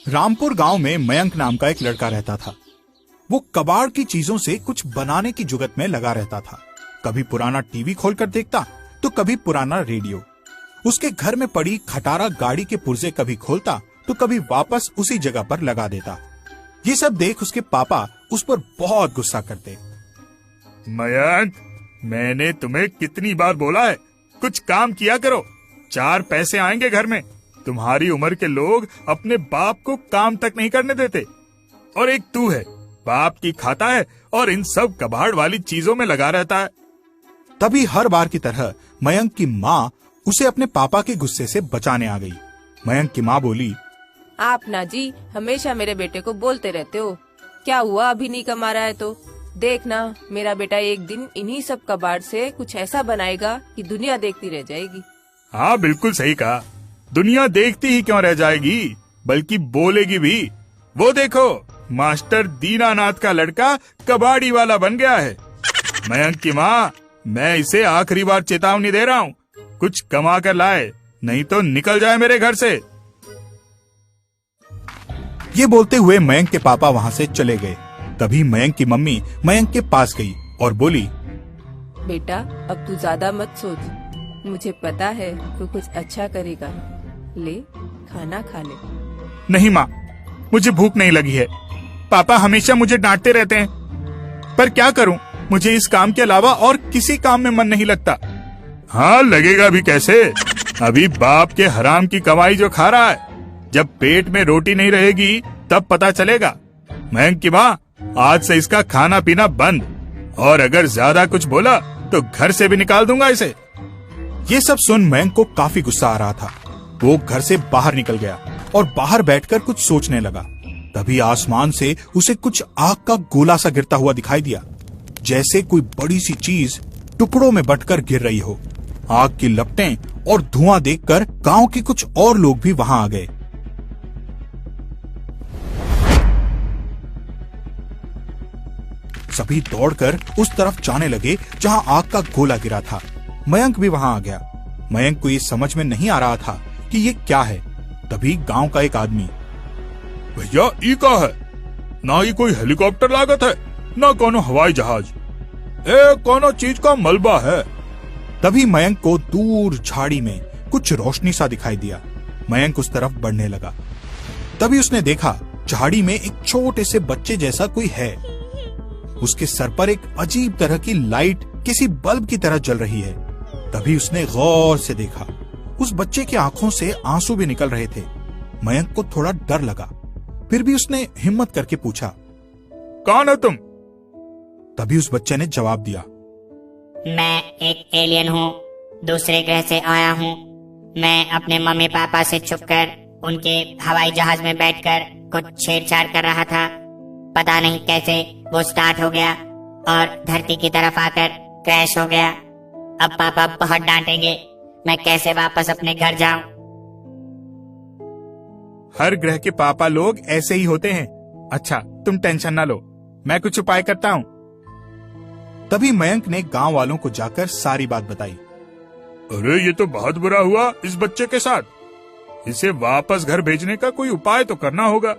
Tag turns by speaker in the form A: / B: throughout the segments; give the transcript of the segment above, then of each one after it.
A: रामपुर गांव में मयंक नाम का एक लड़का रहता था। वो कबाड़ की चीजों से कुछ बनाने की जुगत में लगा रहता था। कभी पुराना टीवी खोलकर देखता तो कभी पुराना रेडियो। उसके घर में पड़ी खटारा गाड़ी के पुर्जे कभी खोलता तो कभी वापस उसी जगह पर लगा देता। ये सब देख उसके पापा उस पर बहुत गुस्सा करते।
B: मयंक, मैंने तुम्हें कितनी बार बोला है, कुछ काम किया करो, 4 पैसे आएंगे घर में। तुम्हारी उम्र के लोग अपने बाप को काम तक नहीं करने देते, और एक तू है, बाप की खाता है और इन सब कबाड़ वाली चीजों में लगा रहता है।
A: तभी हर बार की तरह मयंक की माँ उसे अपने पापा के गुस्से से बचाने आ गई। मयंक की माँ बोली,
C: आप ना जी हमेशा मेरे बेटे को बोलते रहते हो, क्या हुआ अभी नहीं कमा रहा है तो देखना, मेरा बेटा एक दिन इन्हीं सब कबाड़ से कुछ ऐसा बनाएगा कि दुनिया देखती रह जाएगी।
B: हाँ, बिल्कुल सही कहा। दुनिया देखती ही क्यों रह जाएगी, बल्कि बोलेगी भी। वो देखो, मास्टर दीनानाथ का लड़का कबाड़ी वाला बन गया है। मयंक की माँ, मैं इसे आखिरी बार चेतावनी दे रहा हूँ, कुछ कमा कर लाए, नहीं तो निकल जाए मेरे घर से।
A: ये बोलते हुए मयंक के पापा वहाँ से चले गए। तभी मयंक की मम्मी मयंक के पास गई और बोली,
C: बेटा अब तू ज्यादा मत सोच, मुझे पता है तू कुछ अच्छा करेगा, ले खाना खा ले।
B: नहीं माँ, मुझे भूख नहीं लगी है। पापा हमेशा मुझे डांटते रहते हैं, पर क्या करूं, मुझे इस काम के अलावा और किसी काम में मन नहीं लगता। हाँ, लगेगा भी कैसे, अभी बाप के हराम की कमाई जो खा रहा है, जब पेट में रोटी नहीं रहेगी तब पता चलेगा। मयंक की माँ, आज से इसका खाना पीना बंद, और अगर ज्यादा कुछ बोला तो घर से भी निकाल दूंगा इसे।
A: ये सब सुन मयंक को काफी गुस्सा आ रहा था। वो घर से बाहर निकल गया और बाहर बैठकर कुछ सोचने लगा। तभी आसमान से उसे कुछ आग का गोला सा गिरता हुआ दिखाई दिया, जैसे कोई बड़ी सी चीज टुकड़ों में बंटकर गिर रही हो। आग की लपटें और धुआं देखकर गांव के कुछ और लोग भी वहां आ गए। सभी दौड़कर उस तरफ जाने लगे जहां आग का गोला गिरा था। मयंक भी वहां आ गया। मयंक को ये समझ में नहीं आ रहा था कि ये क्या है। तभी गांव का एक आदमी,
B: भैया ई का है, ना ही कोई हेलीकॉप्टर लागत है, ना कोनो हवाई जहाज, कोनो चीज का मलबा है।
A: तभी मयंक को दूर झाड़ी में कुछ रोशनी सा दिखाई दिया। मयंक उस तरफ बढ़ने लगा। तभी उसने देखा झाड़ी में एक छोटे से बच्चे जैसा कोई है। उसके सर पर एक अजीब तरह की लाइट किसी बल्ब की तरह जल रही है। तभी उसने गौर से देखा, उस बच्चे की आंखों से आंसू भी निकल रहे थे। मयंक को थोड़ा डर लगा, फिर भी उसने हिम्मत करके पूछा,
B: कौन हो तुम?
A: तभी उस बच्चे ने जवाब दिया,
D: मैं एक एलियन हूँ, दूसरे ग्रह से आया हूँ। मैं अपने मम्मी पापा से छुपकर उनके हवाई जहाज में बैठकर कुछ छेड़छाड़ कर रहा था। पता नहीं कैसे वो स्टार्ट हो गया और धरती की तरफ आकर क्रैश हो गया। अब पापा बहुत डांटेंगे, मैं कैसे वापस अपने घर जाऊं?
B: हर ग्रह के पापा लोग ऐसे ही होते हैं। अच्छा, तुम टेंशन ना लो, मैं कुछ उपाय करता हूँ।
A: तभी मयंक ने गांव वालों को जाकर सारी बात बताई।
B: अरे ये तो बहुत बुरा हुआ इस बच्चे के साथ, इसे वापस घर भेजने का कोई उपाय तो करना होगा।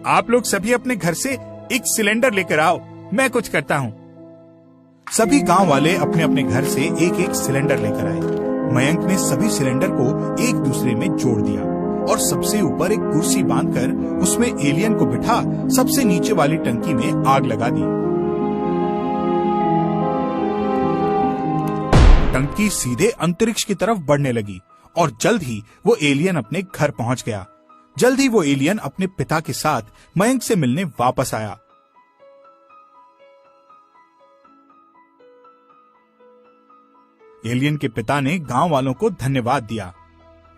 B: आप लोग सभी अपने घर से एक सिलेंडर लेकर आओ, मैं कुछ करता हूँ। सभी गांव वाले अपने अपने घर से एक एक सिलेंडर लेकर आए। मयंक ने सभी सिलेंडर को एक दूसरे में जोड़ दिया और सबसे ऊपर एक कुर्सी बांधकर उसमें एलियन को बिठा सबसे नीचे वाली टंकी में आग लगा दी। टंकी सीधे अंतरिक्ष की तरफ बढ़ने लगी और जल्द ही वो एलियन अपने घर पहुंच गया। जल्द ही वो एलियन अपने पिता के साथ मयंक से मिलने वापस आया। एलियन के पिता ने गांव वालों को धन्यवाद दिया।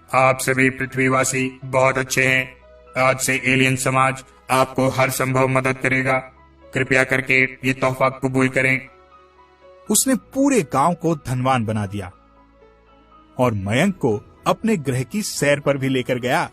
B: आप सभी पृथ्वीवासी बहुत अच्छे हैं। आज से एलियन समाज आपको हर संभव मदद करेगा। कृपया करके ये तोहफा कबूल करें।
A: उसने पूरे गांव को धनवान बना दिया और मयंक को अपने ग्रह की सैर पर भी लेकर गया।